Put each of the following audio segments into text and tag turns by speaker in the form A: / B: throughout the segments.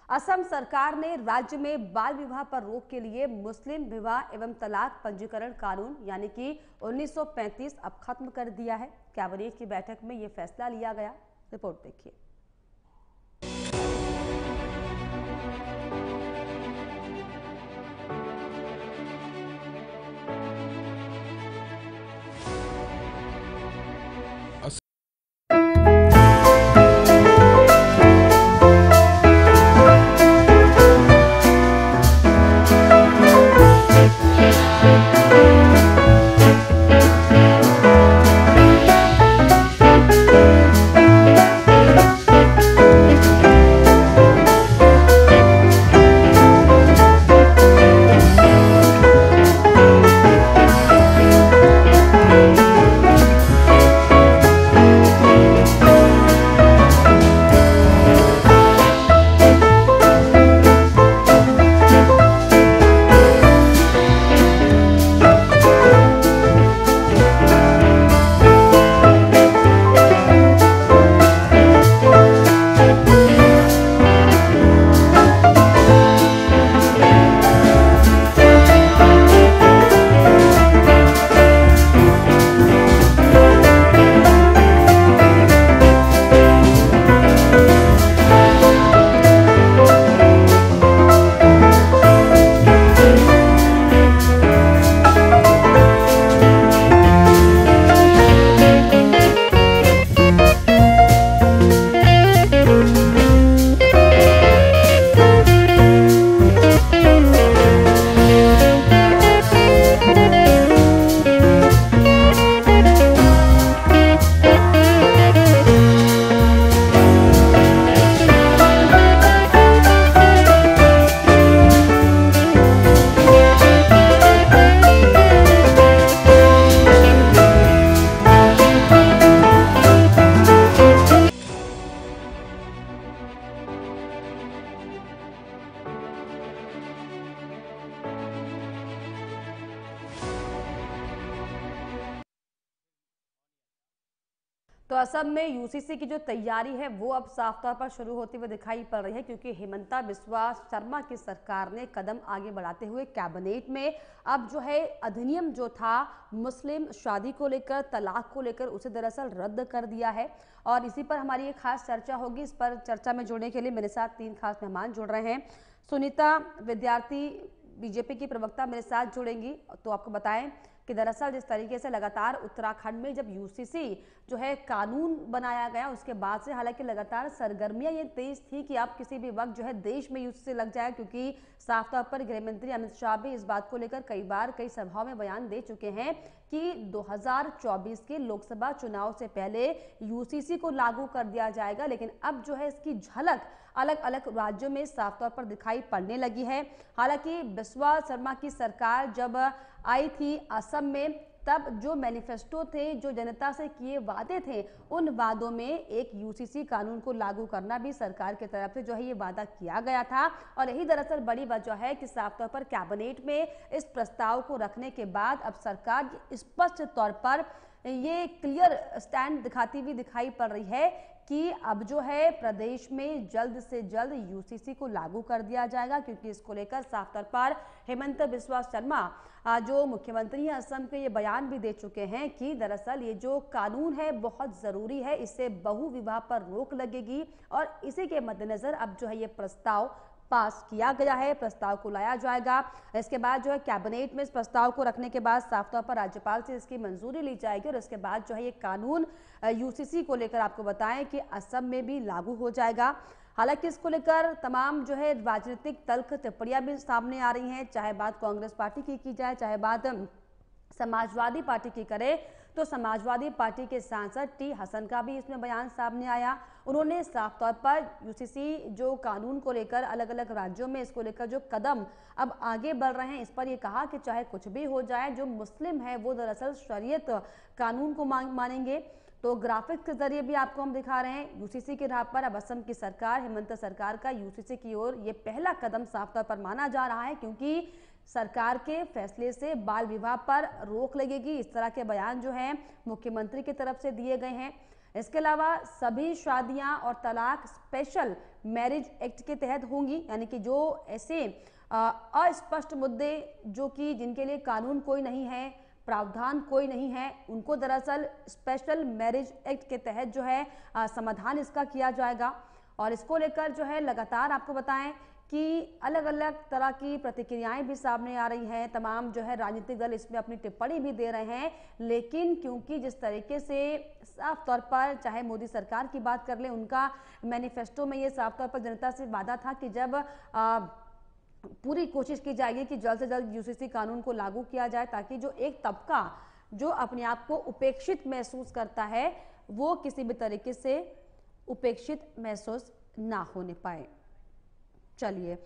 A: असम सरकार ने राज्य में बाल विवाह पर रोक के लिए मुस्लिम विवाह एवं तलाक पंजीकरण कानून यानी कि 1935 अब खत्म कर दिया है। कैबिनेट की बैठक में यह फैसला लिया गया। रिपोर्ट देखिए। तो असम में यूसीसी की जो तैयारी है वो अब साफ तौर पर शुरू होती हुई दिखाई पड़ रही है, क्योंकि हिमंता बिस्वा शर्मा की सरकार ने कदम आगे बढ़ाते हुए कैबिनेट में अब जो है अधिनियम जो था मुस्लिम शादी को लेकर, तलाक को लेकर, उसे दरअसल रद्द कर दिया है। और इसी पर हमारी एक खास चर्चा होगी। इस पर चर्चा में जुड़ने के लिए मेरे साथ 3 खास मेहमान जुड़ रहे हैं। सुनीता विद्यार्थी बीजेपी की प्रवक्ता मेरे साथ जुड़ेंगी। तो आपको बताएं कि दरअसल जिस तरीके से लगातार उत्तराखंड में जब यूसीसी जो है कानून बनाया गया, उसके बाद से हालांकि लगातार सरगर्मियां ये तेज थी कि आप किसी भी वक्त जो है देश में यूसीसी लग जाए, क्योंकि साफ तौर पर गृह मंत्री अमित शाह भी इस बात को लेकर कई बार कई सभाओं में बयान दे चुके हैं कि 2024 के लोकसभा चुनाव से पहले यूसीसी को लागू कर दिया जाएगा। लेकिन अब जो है इसकी झलक अलग अलग राज्यों में साफ तौर पर दिखाई पड़ने लगी है। हालांकि बिस्वा शर्मा की सरकार जब आई थी असम में, तब जो मैनिफेस्टो थे, जो जनता से किए वादे थे, उन वादों में एक यूसीसी कानून को लागू करना भी सरकार की तरफ से जो है ये वादा किया गया था। और यही दरअसल बड़ी वजह है कि साफ तौर पर कैबिनेट में इस प्रस्ताव को रखने के बाद अब सरकार स्पष्ट तौर पर ये क्लियर स्टैंड दिखाती हुई दिखाई पड़ रही है कि अब जो है प्रदेश में जल्द से जल्द यूसीसी को लागू कर दिया जाएगा, क्योंकि इसको लेकर साफ तौर पर हिमंता बिस्वा शर्मा जो मुख्यमंत्री हैं असम के, ये बयान भी दे चुके हैं कि दरअसल ये जो कानून है बहुत ज़रूरी है, इससे बहु विवाह पर रोक लगेगी। और इसी के मद्देनज़र अब जो है ये प्रस्ताव पास किया गया है, प्रस्ताव को लाया जाएगा। इसके बाद जो है कैबिनेट में इस प्रस्ताव को रखने के बाद साफ तौर पर राज्यपाल से इसकी मंजूरी ली जाएगी और इसके बाद जो है ये कानून यूसीसी को लेकर आपको बताएं कि असम में भी लागू हो जाएगा। हालांकि इसको लेकर तमाम जो है राजनीतिक तल्ख टिप्पणियां भी सामने आ रही हैं, चाहे बात कांग्रेस पार्टी की जाए, चाहे बात समाजवादी पार्टी की करे, तो समाजवादी पार्टी के सांसद टी हसन का भी इसमें बयान सामने आया। उन्होंने साफ तौर पर यूसीसी जो कानून को लेकर अलग अलग राज्यों में इसको लेकर जो कदम अब आगे बढ़ रहे हैं, इस पर यह कहा कि चाहे कुछ भी हो जाए, जो मुस्लिम है वो दरअसल शरीयत कानून को मानेंगे। तो ग्राफिक्स के जरिए भी आपको हम दिखा रहे हैं यूसीसी के राह पर अब असम की सरकार, हेमंत सरकार का यूसीसी की ओर ये पहला कदम साफ तौर पर माना जा रहा है, क्योंकि सरकार के फैसले से बाल विवाह पर रोक लगेगी। इस तरह के बयान जो हैं मुख्यमंत्री की तरफ से दिए गए हैं। इसके अलावा सभी शादियां और तलाक स्पेशल मैरिज एक्ट के तहत होंगी, यानी कि जो ऐसे अस्पष्ट मुद्दे जो कि जिनके लिए कानून कोई नहीं है, प्रावधान कोई नहीं है, उनको दरअसल स्पेशल मैरिज एक्ट के तहत जो है समाधान इसका किया जाएगा। और इसको लेकर जो है लगातार आपको बताएं कि अलग अलग तरह की प्रतिक्रियाएं भी सामने आ रही हैं। तमाम जो है राजनीतिक दल इसमें अपनी टिप्पणी भी दे रहे हैं, लेकिन क्योंकि जिस तरीके से साफ तौर पर चाहे मोदी सरकार की बात कर ले, उनका मैनिफेस्टो में ये साफ तौर पर जनता से वादा था कि जब पूरी कोशिश की जाएगी कि जल्द से जल्द यूसीसी कानून को लागू किया जाए, ताकि जो एक तबका जो अपने आप को उपेक्षित महसूस करता है वो किसी भी तरीके से उपेक्षित महसूस ना होने पाए। चलिए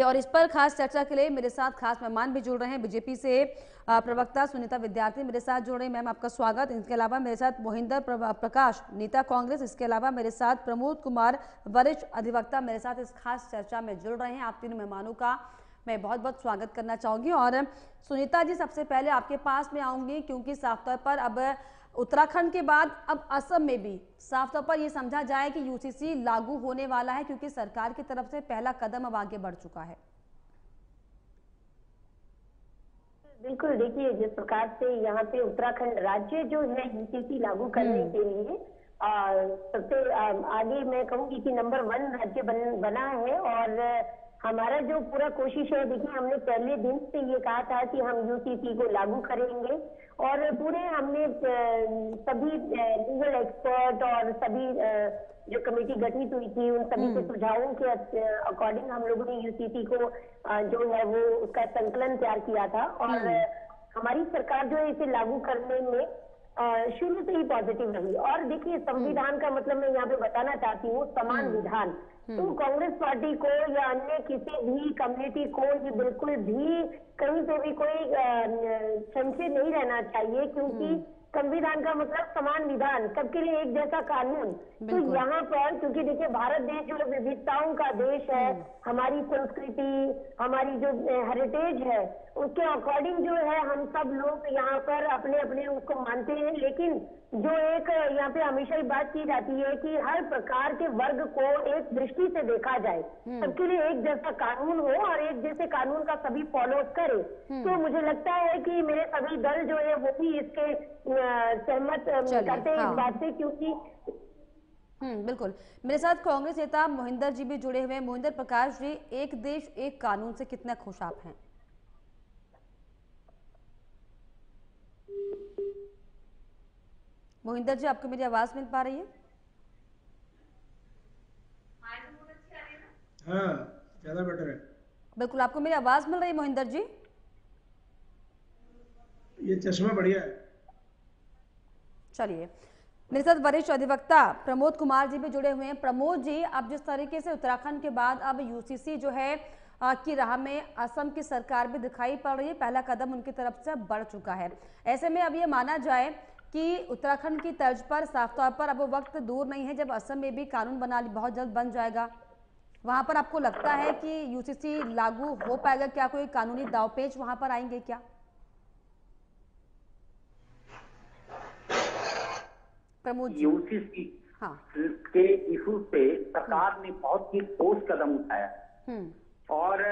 A: और इस पर खास चर्चा के लिए मेरे साथ खास मेहमान भी जुड़ रहे हैं। बीजेपी से प्रवक्ता सुनीता विद्यार्थी मेरे साथ जुड़ रहे हैं। मैम, आपका स्वागत। इसके अलावा मेरे साथ मोहिंदर प्रकाश, नेता कांग्रेस। इसके अलावा मेरे साथ प्रमोद कुमार, वरिष्ठ अधिवक्ता, मेरे साथ इस खास चर्चा में जुड़ रहे हैं। आप तीनों मेहमानों का मैं बहुत बहुत स्वागत करना चाहूंगी। और सुनीता जी, सबसे पहले आपके पास में आऊंगी, क्योंकि साफ तौर पर अब उत्तराखंड के बाद अब असम में भी साफ तौर पर यह समझा जाए कि यूसीसी लागू होने वाला है, क्योंकि सरकार की तरफ से पहला कदम अब आगे बढ़ चुका है।
B: बिल्कुल, देखिए जिस प्रकार से यहाँ पे उत्तराखंड राज्य जो है यूसीसी लागू करने के लिए सबसे आगे मैं कहूँगी कि नंबर 1 राज्य बना है। और हमारा जो पूरा कोशिश है, देखिए हमने पहले दिन से ये कहा था कि हम यूसीसी को लागू करेंगे, और पूरे हमने सभी लीगल एक्सपर्ट और सभी जो कमेटी गठित हुई थी उन सभी के सुझावों के अकॉर्डिंग हम लोगों ने यूसीसी को जो है वो उसका संकलन तैयार किया था। और हमारी सरकार जो है इसे लागू करने में शुरू से ही पॉजिटिव रही। और देखिए संविधान का मतलब मैं यहाँ पे बताना चाहती हूँ, समान विधान। तो कांग्रेस पार्टी को या अन्य किसी भी कम्युनिटी को ये बिल्कुल भी कहीं पे भी कोई संशय नहीं रहना चाहिए, क्योंकि संविधान का मतलब समान विधान, सबके लिए एक जैसा कानून। तो यहाँ पर क्योंकि देखिए भारत देश जो विविधताओं का देश है, हमारी संस्कृति, हमारी जो हेरिटेज है, उसके अकॉर्डिंग जो है हम सब लोग यहाँ पर अपने अपने उसको मानते हैं। लेकिन जो एक यहाँ पे हमेशा ही बात की जाती है कि हर प्रकार के वर्ग को एक दृष्टि से देखा जाए, सबके लिए एक जैसा कानून हो और एक जैसे कानून का सभी फॉलो करे। तो मुझे लगता है कि मेरे सभी दल जो है वो भी इसके सहमत करते हैं इस बात से, क्योंकि
A: बिल्कुल। मेरे साथ कांग्रेस नेता मोहिंदर जी भी जुड़े हुए हैं। मोहिंदर प्रकाश जी, एक देश एक कानून से कितना खुश आप हैं? मोहिंदर जी, आपको मेरी आवाज मिल पा रही है?
C: हाँ, ज्यादा बेटर है।
A: बिल्कुल, आपको मेरी आवाज मिल रही है मोहिंदर जी?
C: ये चश्मा बढ़िया है।
A: चलिए, मेरे साथ वरिष्ठ अधिवक्ता प्रमोद कुमार जी भी जुड़े हुए हैं। प्रमोद जी, अब जिस तरीके से उत्तराखंड के बाद अब यूसीसी जो है की राह में असम की सरकार भी दिखाई पड़ रही है, पहला कदम उनकी तरफ से बढ़ चुका है। ऐसे में अब ये माना जाए कि उत्तराखंड की तर्ज पर साफ तौर पर अब वक्त दूर नहीं है जब असम में भी कानून बहुत जल्द बन जाएगा। वहां पर आपको लगता है कि यूसीसी लागू हो पाएगा? क्या कोई कानूनी दांवपेच वहां पर आएंगे क्या? प्रमोद जी,
D: यूसीसी के इशू पे सरकार ने बहुत ही ठोस कदम उठाया। और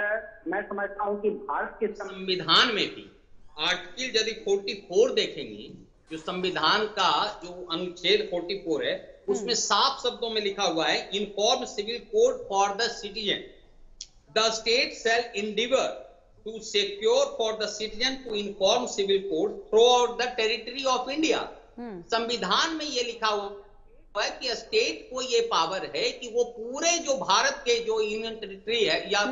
D: मैं समझता हूँ कि भारत के संविधान में भी आर्टिकल यदि 44 देखेंगे, जो संविधान का जो अनुच्छेद 44 है, उसमें साफ शब्दों में लिखा हुआ है, uniform civil code for the citizen, the state shall endeavour to secure for the citizen to uniform civil code throughout the territory of India. संविधान में ये लिखा हुआ है कि स्टेट को ये पावर है कि वो पूरे जो भारत के जो यूनियन टेरिटरी है या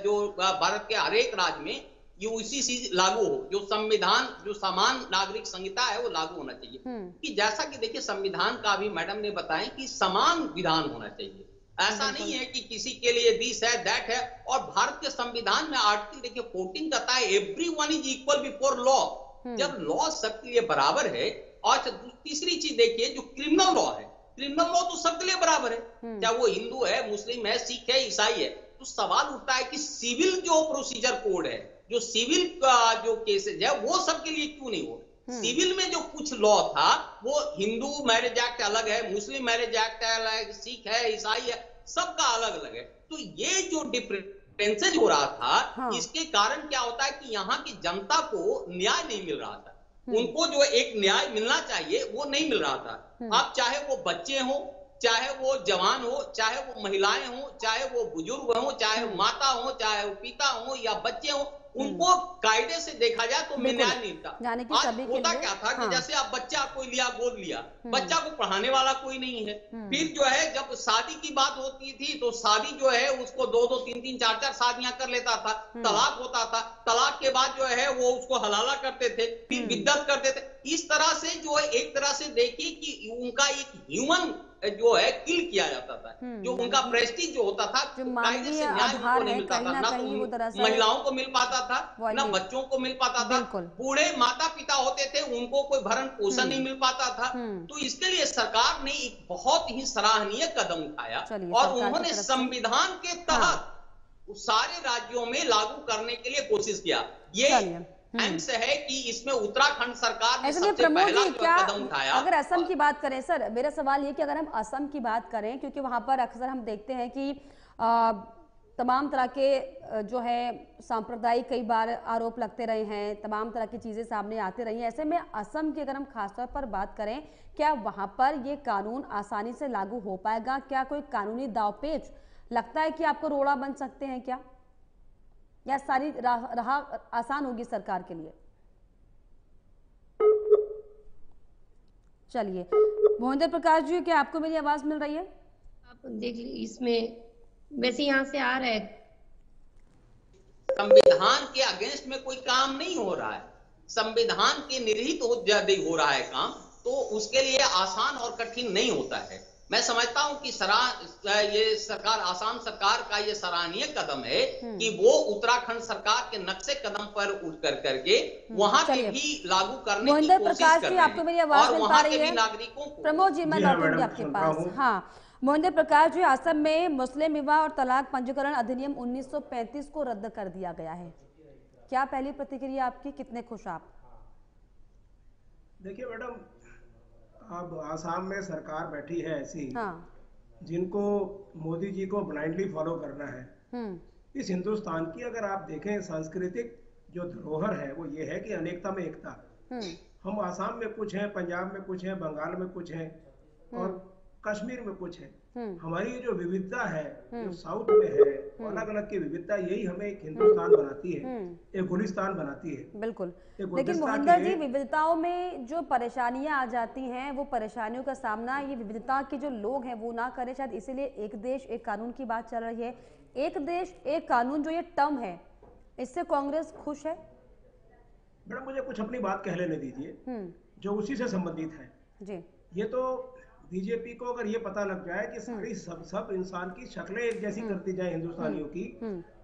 D: जो भारत के हर एक राज्य में यूसीसी लागू हो, जो संविधान जो समान नागरिक संहिता है वो लागू होना चाहिए। कि जैसा कि देखिए संविधान का भी मैडम ने बताया कि समान विधान होना चाहिए, ऐसा नहीं है कि किसी के लिए दिस है दैट है। और भारत के संविधान में आर्टिकल देखिए 14 कहता है everyone is equal before law, जब लॉ सबके लिए बराबर है। और तीसरी चीज देखिए, जो क्रिमिनल लॉ है, क्रिमिनल लॉ तो सबके लिए बराबर है, चाहे वो हिंदू है, मुस्लिम है, सिख है, ईसाई है। तो सवाल उठता है कि सिविल जो प्रोसीजर कोड है, जो सिविल का जो केसेज है, वो सबके लिए क्यों नहीं हो? सिविल में जो कुछ लॉ था वो हिंदू मैरिज एक्ट अलग है, मुस्लिम मैरिज एक्ट अलग, सिख है, ईसाई है, सबका अलग अलग है। तो ये जो डिफरेंसेज हो रहा था, हाँ। इसके कारण क्या होता है कि यहाँ की जनता को न्याय नहीं मिल रहा था। उनको जो एक न्याय मिलना चाहिए वो नहीं मिल रहा था। अब चाहे वो बच्चे हो, चाहे वो जवान हो, चाहे वो महिलाएं हो, चाहे वो बुजुर्ग हो, चाहे वो माता हो, चाहे वो पिता हो या बच्चे हो, उनको कायदे से देखा जाए तो न्याय नहीं मिलता। आज होता क्या था कि जैसे आप बच्चा कोई लिया, गोद लिया, बच्चा को पढ़ाने वाला कोई नहीं है। फिर जो है जब शादी की बात होती थी तो शादी जो है उसको 2-2, 3-3, 4-4 शादियां कर लेता था, तलाक होता था। तलाक के बाद जो है वो उसको हलाला करते थे, फिर बिद्दत करते थे। इस तरह से जो है एक तरह से देखिए कि उनका एक ह्यूमन जो है किल किया जाता था, जो उनका प्रेस्टीज जो होता था, कायदे से न्याय उनको नहीं मिलता था, ना तो महिलाओं को मिल पाता था, ना बच्चों को मिल पाता था। बूढ़े माता पिता होते थे, उनको कोई भरण पोषण नहीं मिल पाता था। तो इसके लिए सरकार ने एक बहुत ही सराहनीय कदम उठाया और उन्होंने संविधान के तहत सारे राज्यों में लागू करने के लिए कोशिश किया। ये थैंक्स है कि इसमें उत्तराखंड सरकार ने सबसे पहला कदम उठाया।
A: अगर असम की बात करें सर, मेरा सवाल ये कि अगर हम असम की बात करें, क्योंकि वहां पर अक्सर हम देखते हैं कि तमाम तरह के जो है सांप्रदायिक कई बार आरोप लगते रहे हैं, तमाम तरह की चीजें सामने आती रही हैं। ऐसे में असम की अगर हम खासतौर पर बात करें, क्या वहां पर ये कानून आसानी से लागू हो पाएगा? क्या कोई कानूनी दावपेच लगता है कि आपको रोड़ा बन सकते हैं क्या, या सारी राह आसान होगी सरकार के लिए? चलिए मोहिंदर प्रकाश जी, क्या आपको मेरी आवाज मिल रही है?
E: आप देख लीजिए, इसमें वैसे यहाँ से आ रहा है,
D: संविधान के अगेंस्ट में कोई काम नहीं हो रहा है, संविधान के निरहित हो रहा है काम, तो उसके लिए आसान और कठिन नहीं होता है। मैं समझता हूं कि ये सरकार, आसाम सरकार का ये सराहनीय कदम है कि वो उत्तराखंड सरकार के नक्शे कदम पर उठ करके वहां पे भी लागू करने की कोशिश कर रहे
A: आपको मेरी आवाज मिल पा रही है?
D: नागरिकों को
A: प्रमोद जी, मैं लौटूंगी आपके पास। हाँ मोहिंदर प्रकाश जी, असम में मुस्लिम विवाह और तलाक पंजीकरण अधिनियम 1935 को रद्द कर दिया गया है। क्या पहली प्रतिक्रिया आपकी, कितने खुश आप?
C: देखिए मैडम, अब आसाम में सरकार बैठी है ऐसी,
A: हाँ।
C: जिनको मोदी जी को ब्लाइंडली फॉलो करना है। इस हिंदुस्तान की अगर आप देखें सांस्कृतिक जो धरोहर है वो ये है कि अनेकता में एकता। हम आसाम में कुछ हैं, पंजाब में कुछ हैं, बंगाल में कुछ हैं और कश्मीर में कुछ है। हमारी जो विविधता है जो साउथ में है, अलग अलग की विविधता, यही हमें एक हिंदुस्तान बनाती है, एक गुलिस्तान बनाती है।
A: बिल्कुल। लेकिन मोहिंदर जी, विविधताओं में जो परेशानियां आ जाती हैं, वो परेशानियों का सामना ये विविधता के जो लोग हैं वो ना करें, शायद इसीलिए एक देश एक कानून की बात चल रही है। एक देश एक कानून जो ये टर्म है, इससे कांग्रेस खुश है?
C: मैडम मुझे कुछ अपनी बात कह लेने दीजिए जो उसी से संबंधित है जी। ये तो बीजेपी को अगर ये पता लग जाए कि सारी सब इंसान की शक्लें एक जैसी करती जाए हिंदुस्तानियों की,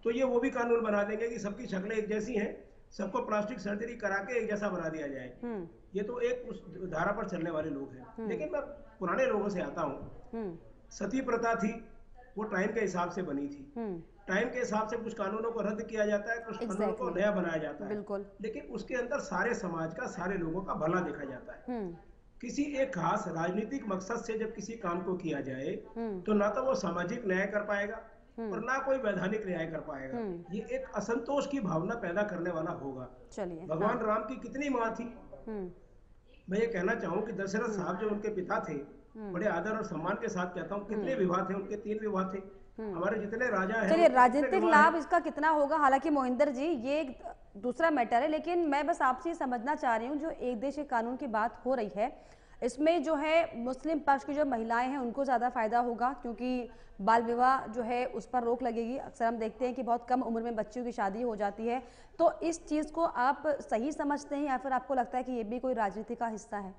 C: तो ये वो भी कानून बना देंगे कि सबकी शक्लें एक जैसी हैं, सबको प्लास्टिक सर्जरी करा के एक जैसा बना दिया जाए। ये तो एक उस धारा पर चलने वाले लोग हैं। लेकिन मैं पुराने लोगों से आता हूँ, सती प्रथा थी, वो टाइम के हिसाब से बनी थी। टाइम के हिसाब से कुछ कानूनों को रद्द किया जाता है, कुछ कानूनों को नया बनाया जाता है, लेकिन उसके अंदर सारे समाज का, सारे लोगों का भला देखा जाता है। किसी एक खास राजनीतिक मकसद से जब किसी काम को किया जाए तो ना तो वो सामाजिक न्याय कर पाएगा और ना कोई वैधानिक न्याय कर पाएगा। ये एक असंतोष की भावना पैदा करने वाला होगा। भगवान राम की कितनी माँ थी। मैं ये कहना चाहूँ कि दशरथ साहब जो उनके पिता थे, बड़े आदर और सम्मान के साथ कहता हूँ, कितने विवाह थे उनके? 3 विवाह थे। हमारे जितने राजा हैं,
A: चलिए राजनीतिक लाभ इसका कितना होगा, हालांकि मोहिंदर जी ये एक दूसरा मैटर है, लेकिन मैं बस आपसे समझना चाह रही हूँ, जो एक देश एक कानून की बात हो रही है, इसमें जो है मुस्लिम पक्ष की जो महिलाएं हैं उनको ज़्यादा फायदा होगा, क्योंकि बाल विवाह जो है उस पर रोक लगेगी। अक्सर हम देखते हैं कि बहुत कम उम्र में बच्चियों की शादी हो जाती है। तो इस चीज़ को आप सही समझते हैं या फिर आपको लगता है कि ये भी कोई राजनीति का हिस्सा है?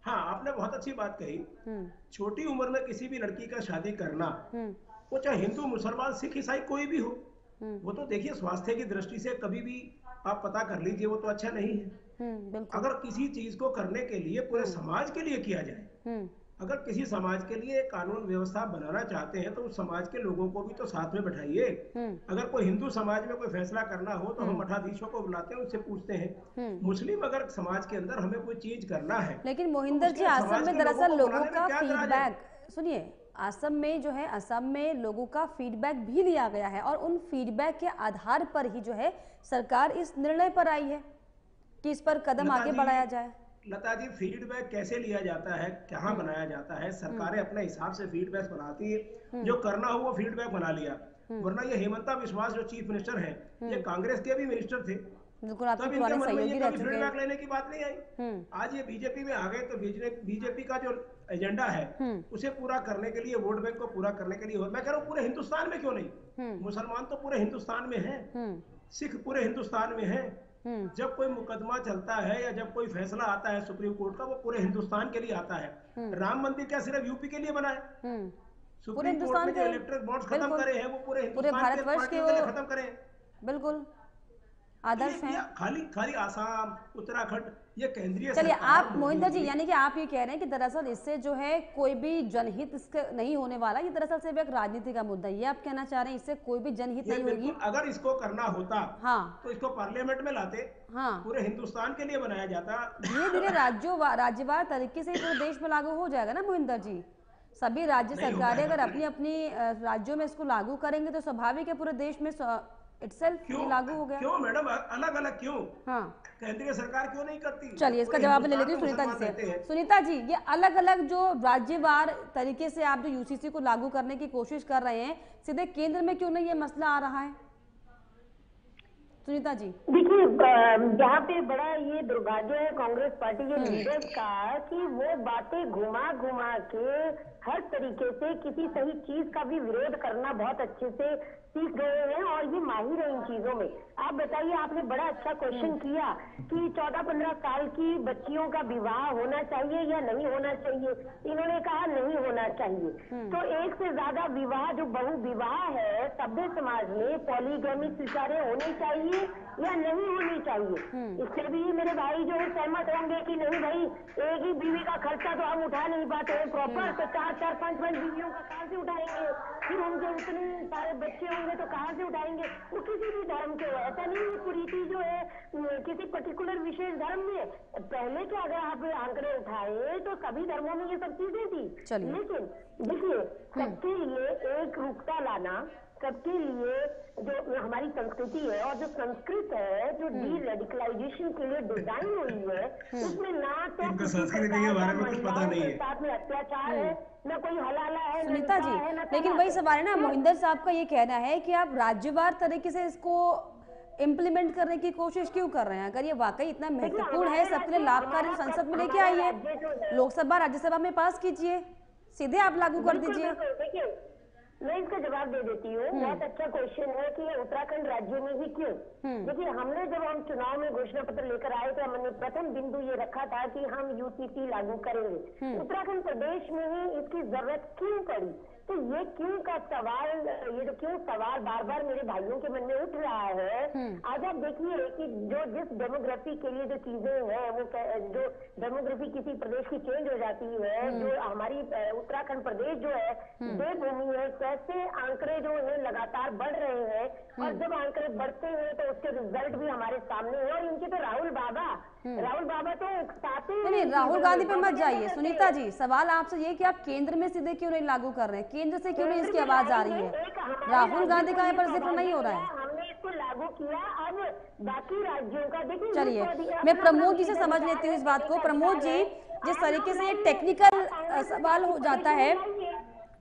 C: हाँ, आपने बहुत अच्छी बात कही। छोटी उम्र में किसी भी लड़की का शादी करना, वो चाहे हिंदू, मुसलमान, सिख, ईसाई कोई भी हो, वो तो देखिए स्वास्थ्य की दृष्टि से कभी भी आप पता कर लीजिए, वो तो अच्छा नहीं है। अगर किसी चीज को करने के लिए पूरे समाज के लिए किया जाए अगर किसी समाज के लिए कानून व्यवस्था बनाना चाहते हैं तो उस समाज के लोगों को भी तो साथ में बैठाइए। अगर कोई हिंदू समाज में कोई फैसला करना हो तो हम मठाधीशों को बुलाते हैं, उनसे पूछते हैं। मुस्लिम अगर समाज के अंदर हमें कोई चीज करना है,
A: लेकिन मोहिंदर जी असम में दरअसल लोगों का फीडबैक सुनिए, असम में जो है, असम में लोगों का फीडबैक भी लिया गया है और उन फीडबैक के आधार पर ही जो है सरकार इस निर्णय पर आई है कि इस पर कदम आगे बढ़ाया जाए।
C: लता जी, फीडबैक कैसे लिया जाता है, कहाँ बनाया जाता है? सरकारें अपने हिसाब से फीडबैक बनाती है, जो करना हो वो फीडबैक बना लिया। वरना ये हेमंता बिस्वास जो चीफ मिनिस्टर हैं, ये कांग्रेस के भी मिनिस्टर थे, तब इनके मन में ये कभी फीडबैक लेने की बात नहीं आई। आज ये बीजेपी में आ गए तो बीजेपी का जो एजेंडा है उसे पूरा करने के लिए, वोट बैंक को पूरा करने के लिए, मैं कह रहा हूँ पूरे हिंदुस्तान में क्यों नहीं, मुसलमान तो पूरे हिंदुस्तान में है, सिख पूरे हिंदुस्तान में है। जब कोई मुकदमा चलता है या जब कोई फैसला आता है सुप्रीम कोर्ट का, वो पूरे हिंदुस्तान के लिए आता है। राम मंदिर क्या सिर्फ यूपी के लिए बना है? सुप्रीम कोर्ट ने जो इलेक्टोरल बॉन्ड्स खत्म करे हैं वो पूरे हिंदुस्तान के पार्टियों के लिए खत्म करें।
A: बिल्कुल आदर्श है।
C: खाली आसाम, उत्तराखंड ये केंद्रीय।
A: चलिए आप मोहिंदर जी, यानी कि आप ये कह रहे हैं कि दरअसल इससे जो है कोई भी जनहित इसके नहीं होने वाला, ये दरअसल सिर्फ एक राजनीति का मुद्दा, ये आप कहना चाह रहे हैं? इससे कोई भी जनहित नहीं होगी।
C: अगर इसको करना होता
A: हाँ
C: तो इसको पार्लियामेंट में लाते, हाँ पूरे हिंदुस्तान के लिए बनाया जाता।
A: धीरे धीरे राज्यवार तरीके से पूरे देश में लागू हो जाएगा ना मोहिंदर जी। सभी राज्य सरकारें अगर अपनी अपनी राज्यों में इसको लागू करेंगे तो स्वाभाविक है पूरे देश में इटसेल्फ लागू हो गया।
C: क्यों मैडम अलग अलग क्यों? हाँ केंद्रीय सरकार क्यों नहीं करती?
A: चलिए इसका जवाब ले लेती हूँ सुनीता जी से। सुनीता जी, ये अलग अलग जो राज्यवार तरीके से आप जो यूसीसी को लागू करने की कोशिश कर रहे हैं, सीधे केंद्र में क्यों नहीं ये मसला आ रहा है? सुनीता जी
B: देखिए, यहाँ पे बड़ा ये दुर्भाग्य है कांग्रेस पार्टी के लीडर्स का कि वो बातें घुमा घुमा के हर तरीके से किसी सही चीज का भी विरोध करना बहुत अच्छे से सीख गए हैं और ये माहिर है इन चीजों में। आप बताइए, आपने बड़ा अच्छा क्वेश्चन किया कि 14-15 साल की बच्चियों का विवाह होना चाहिए या नहीं होना चाहिए। इन्होंने कहा नहीं होना चाहिए। तो एक से ज्यादा विवाह, जो बहु विवाह है, सभ्य समाज में पॉलीगैमी स्वीकार्य होनी चाहिए या नहीं होनी चाहिए? इससे भी मेरे भाई जो है सहमत होंगे कि नहीं भाई, एक ही बीवी का खर्चा तो हम उठा नहीं पाते हैं प्रॉपर, तो 4-5 बीवियों का कहाँ से उठाएंगे? फिर उनके इतने सारे बच्चे होंगे तो कहाँ से उठाएंगे? वो किसी भी धर्म के, ऐसा नहीं है कुरीति जो है किसी पर्टिकुलर विशेष धर्म में। पहले के अगर आप आंकड़े उठाए तो सभी धर्मों में ये सब चीजें थी। लेकिन देखिए, सबके लिए एक रूपता लाना, सबके लिए जो हमारी संस्कृति है और जो संस्कृत है, जो डी रेडिकलाइजेशन के लिए डिजाइन हुई है, उसमें ना तो
C: संस्कृति के बारे में कुछ पता नहीं है,
B: साथ में अत्याचार है, न कोई हलाला है।
A: सुनीता जी, लेकिन वही सवाल है ना, मोहिंदर साहब का ये कहना है कि आप राज्यवार तरीके से इसको इम्प्लीमेंट करने की कोशिश क्यों कर रहे हैं? अगर ये वाकई इतना महत्वपूर्ण है, सबके लिए लाभकारी, संसद में लेके आइए, लोकसभा राज्यसभा में पास कीजिए, सीधे आप लागू कर दीजिए।
B: देखिए, मैं इसका जवाब दे देती हूँ। बहुत अच्छा क्वेश्चन है कि उत्तराखंड राज्य में ही क्यों? देखिए, हमने जब हम चुनाव में घोषणा पत्र लेकर आए थे, हमने प्रथम बिंदु ये रखा था कि हम यूसीसी लागू करेंगे। उत्तराखंड प्रदेश में ही इसकी जरूरत क्यों पड़ी? तो ये क्यों का सवाल, ये जो क्यों सवाल बार बार मेरे भाइयों के मन में उठ रहा है। आज आप देखिए कि जो जिस डेमोग्राफी के लिए जो चीजें हैं, वो जो डेमोग्राफी किसी प्रदेश की चेंज हो जाती है, जो हमारी उत्तराखंड प्रदेश जो है देवभूमि है, कैसे आंकड़े जो है लगातार बढ़ रहे हैं, और जब आंकड़े बढ़ते हैं तो उसके रिजल्ट भी हमारे सामने है। और इनके तो राहुल बाबा तो
A: नहीं, राहुल गांधी पे मत जाइए। सुनीता जी, सवाल आपसे ये कि आप केंद्र में सीधे क्यों नहीं लागू कर रहे हैं? केंद्र से क्यों नहीं इसकी आवाज आ रही है? राहुल गांधी का यहाँ पर जिक्र नहीं हो रहा है।
B: हमने इसको लागू किया, अब बाकी राज्यों का देखिए।
A: चलिए, मैं प्रमोद जी से समझ लेती हूँ इस बात को। प्रमोद जी, जिस तरीके से टेक्निकल सवाल हो जाता है,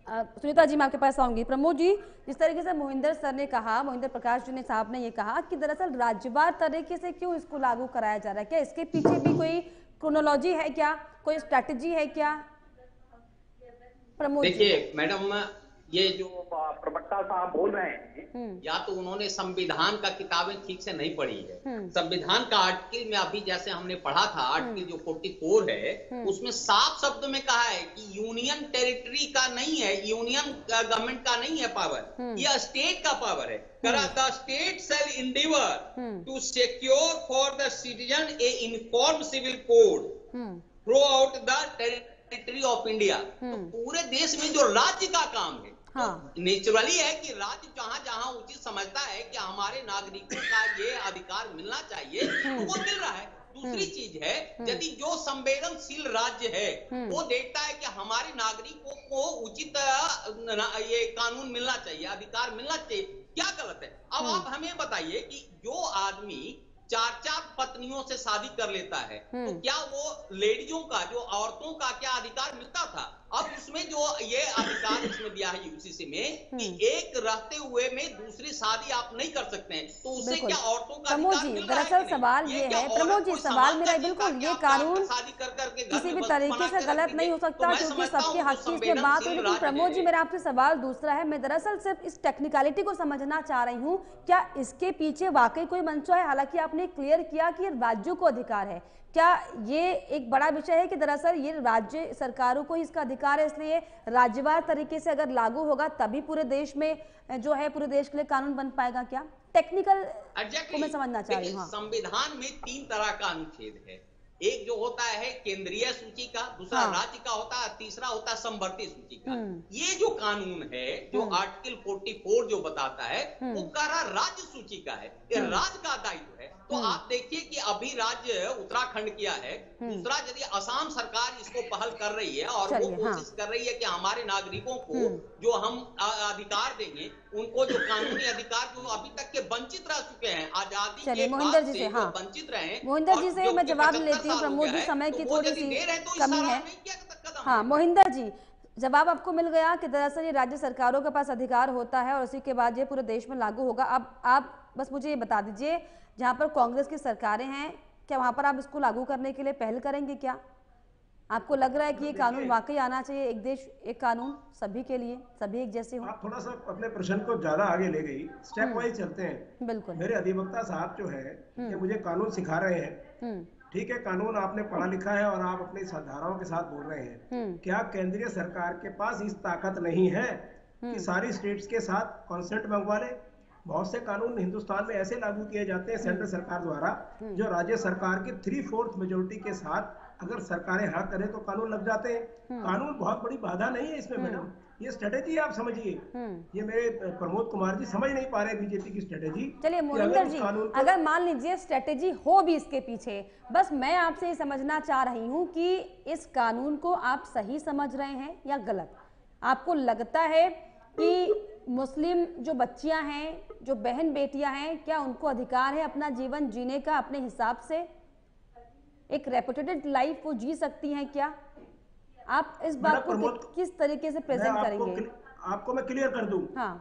A: सुनीता जी मैं आपके पास आऊंगी। प्रमोद जी, जिस तरीके से मोहिंदर सर ने कहा, मोहिंदर प्रकाश जी ने साहब ने ये कहा कि दरअसल राज्यवार तरीके से क्यों इसको लागू कराया जा रहा है, क्या इसके पीछे भी कोई क्रोनोलॉजी है, क्या कोई स्ट्रैटेजी है क्या? प्रमोद,
D: देखिए मैडम, ये जो प्रवक्ता साहब बोल रहे हैं, या तो उन्होंने संविधान का किताबें ठीक से नहीं पढ़ी है। संविधान का आर्टिकल में अभी जैसे हमने पढ़ा था, आर्टिकल जो 44 है, उसमें साफ शब्द में कहा है कि यूनियन टेरिटरी का नहीं है, यूनियन गवर्नमेंट का नहीं है पावर, यह स्टेट का पावर है। The state shall endeavour to secure for the citizen a uniform civil code throughout the territory territory of India, तो पूरे देश में जो राज्य का काम है, हाँ। तो नेचुरली है कि राज्य जहां जहां उचित समझता है कि हमारे नागरिकों का ये अधिकार मिलना चाहिए, तो वो मिल रहा है। दूसरी चीज है, यदि जो संवेदनशील राज्य है वो देखता है कि हमारे नागरिकों को उचित ये कानून मिलना चाहिए, अधिकार मिलना चाहिए, क्या गलत है? अब आप हमें बताइए कि जो आदमी 4 पत्नियों से शादी कर लेता है, तो क्या वो लेडीजों का, जो औरतों का क्या अधिकार मिलता था? अब उसमें जो ये अधिकार इसमें दिया है यूसीसी में कि एक रहते हुए में दूसरी शादी आप नहीं कर सकते हैं, तो उससे क्या औरतों का अधिकार मिल रहा है?
A: दरअसल सवाल ये है प्रमोद जी, सवाल मेरा बिल्कुल, ये कानून किसी भी तरीके से गलत नहीं हो सकता क्योंकि सबके हक की इसमें बात हो। लेकिन प्रमोद जी, मेरा आपसे सवाल दूसरा है, मैं दरअसल सिर्फ इस टेक्निकलिटी को समझना चाह रही हूँ, क्या इसके पीछे वाकई कोई मंशा है? हालांकि आपने क्लियर किया कि राज्यों को अधिकार है, क्या ये एक बड़ा विषय है कि दरअसल ये राज्य सरकारों को इसका अधिकार है, इसलिए राज्यवार तरीके से अगर लागू होगा तभी पूरे देश में जो है पूरे देश के लिए कानून बन पाएगा? क्या टेक्निकल को मैं समझना चाह रही हूँ।
D: संविधान में 3 तरह का अनुच्छेद है, एक जो होता है केंद्रीय सूची का, दूसरा राज्य का होता है, तीसरा होता है समवर्ती सूची का। ये जो कानून है, जो आर्टिकल 44 जो बताता है, वो कह रहा राज्य सूची का है, ये राज्य का दायित्व है। तो आप देखिए कि अभी राज्य उत्तराखंड किया है, दूसरा यदि असम सरकार इसको पहल कर रही है और वो कोशिश कर रही है कि हमारे नागरिकों को जो हम अधिकार देंगे, उनको जो कानूनी अधिकार जो अभी तक के वंचित रह चुके हैं, आजादी के बाद से वंचित रहे।
A: मोहिंदर जी से मैं जवाब लेती हूँ, प्रमोद जी समय की थोड़ी सी कमी है। हाँ मोहिंदर जी, जवाब आपको मिल गया कि दरअसल ये राज्य सरकारों के पास अधिकार होता है और उसी के बाद ये पूरे देश में लागू होगा। अब आप बस मुझे ये बता दीजिए, जहाँ पर कांग्रेस की सरकारें हैं, क्या वहाँ पर आप इसको लागू करने के लिए पहल करेंगे? क्या आपको लग रहा है कि ये कानून वाकई आना चाहिए, एक देश एक कानून सभी के लिए, सभी एक जैसे हो?
C: आप थोड़ा सा अपने प्रश्न को ज्यादा आगे ले गई, स्टेप वाइज चलते हैं।
A: बिल्कुल।
C: मेरे अधिवक्ता साहब जो है ये मुझे कानून सिखा रहे हैं, ठीक है, कानून आपने पढ़ा लिखा है और आप अपनी धाराओं के साथ बोल रहे हैं। क्या केंद्रीय सरकार के पास इस ताकत नहीं है कि सारी स्टेट्स के साथ कॉन्सेंट मंगवा ले? बहुत से कानून हिंदुस्तान में ऐसे लागू किए जाते हैं सेंट्रल सरकार द्वारा, जो राज्य सरकार के 3/4 मेजोरिटी के साथ अगर सरकारें हाँ करें तो कानून लग जाते हैं। कानून बहुत बड़ी बाधा नहीं है इसमें मैडम, ये स्ट्रेटेजी आप समझिए। ये मेरे प्रमोद कुमार जी समझ नहीं पा रहे बीजेपी की स्ट्रेटेजी।
A: चलिए मोहिंदर जी, अगर मान लीजिए स्ट्रेटेजी हो भी इसके पीछे, बस मैं आपसे ये समझना चाह रही हूँ कि इस कानून को आप सही समझ रहे हैं या गलत? आपको लगता है कि मुस्लिम जो बच्चियां हैं, जो बहन बेटियां हैं, क्या उनको अधिकार है अपना जीवन जीने का अपने हिसाब से? एक रेपुटेटेड लाइफ वो जी सकती हैं क्या? आप इस बात को किस तरीके से प्रेजेंट करेंगे?
C: आपको मैं क्लियर कर दूं।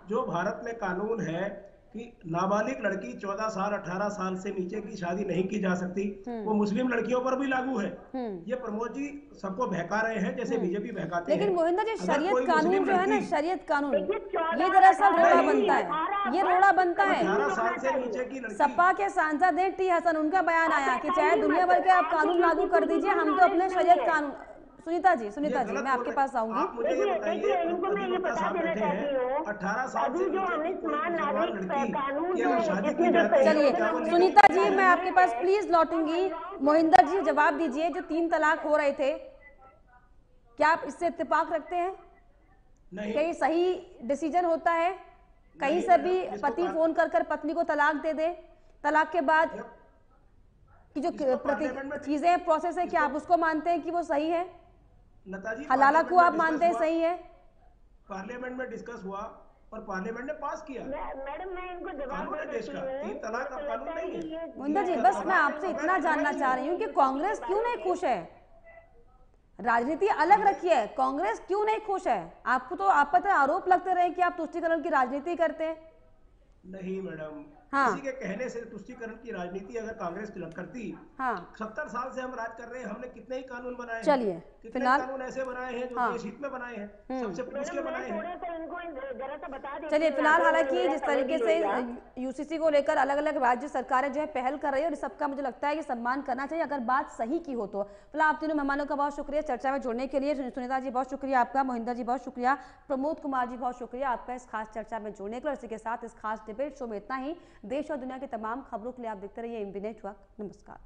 C: जो भारत में कानून है कि नाबालिग लड़की 14 साल 18 साल से नीचे की शादी नहीं की जा सकती, वो मुस्लिम लड़कियों पर भी लागू है। ये प्रमोद जी सबको बहका रहे हैं जैसे बीजेपी बहकाते हैं।
A: लेकिन मोहिंदर जी, शरीयत कानून जो है ना, शरीयत कानून, ये दरअसल रोड़ा बनता है, ये रोड़ा बनता है।
C: 18 साल से नीचे की लड़की,
A: सपा के सांसद हैं टी हसन, उनका बयान आया कि चाहे दुनिया भर के आप कानून लागू कर दीजिए, हम तो अपने शरीयत कानून। सुनीता जी, मैं आपके पास आऊंगी।
C: आप मुझे ये बताइए,
B: इनको मैं ये बता देना चाहती हूँ,
C: 18 साल से
B: जो हमने समान नागरिक कानून
A: चलिए सुनीता जी, मैं आपके पास प्लीज लौटूंगी। मोहिंदर जी जवाब दीजिए, जो 3 तलाक हो रहे थे, क्या आप इससे इत्तेफाक रखते हैं?
C: नहीं।
A: कहीं सही डिसीजन होता है? कहीं से भी पति फोन कर पत्नी को तलाक दे दे, तलाक के बाद की जो चीजें प्रोसेस है, क्या आप उसको मानते हैं कि वो सही है? हलाला को आप मानते हैं सही है?
C: पार्लियामेंट में डिस्कस हुआ और पार्लियामेंट ने पास किया।
B: मैडम मैं इनको जवाब
C: देश का 3 तलाक का कानून नहीं है।
A: मोहिंदर जी, बस मैं आपसे इतना जानना चाह रही हूँ कि कांग्रेस क्यों नहीं खुश है? राजनीति अलग रखी है, कांग्रेस क्यों नहीं खुश है? आपको तो आप पर आरोप लगते रहे कि आप तुष्टीकरण की राजनीति करते हैं।
C: नहीं मैडम, किसी के कहने से तुष्टीकरण की राजनीति अगर कांग्रेस करती, 70 साल से हम राज कर रहे हैं, हमने कितने ही कानून बनाए हैं।
A: चलिए फिलहाल
C: कानून ऐसे बनाए हैं जो देश हित में बनाए हैं, सबसे पूछ के बनाए हैं।
A: चलिए फिलहाल, हालांकि जिस तरीके से यूसीसी को लेकर अलग अलग राज्य सरकारें जो है पहल कर रही है और सबका मुझे लगता है कि सम्मान करना चाहिए अगर बात सही की हो तो। फिलहाल आप तीनों मेहमानों का बहुत शुक्रिया चर्चा में जुड़ने के लिए। सुनीता जी बहुत शुक्रिया आपका, मोहिंदर जी बहुत शुक्रिया, प्रमोद कुमार जी बहुत शुक्रिया आपका इस खास चर्चा में जुड़ने के लिए। इसी के साथ इस खास डिबेट शो में इतना ही। देश और दुनिया की तमाम खबरों के लिए आप देखते रहिए एमबी नेटवर्क। नमस्कार।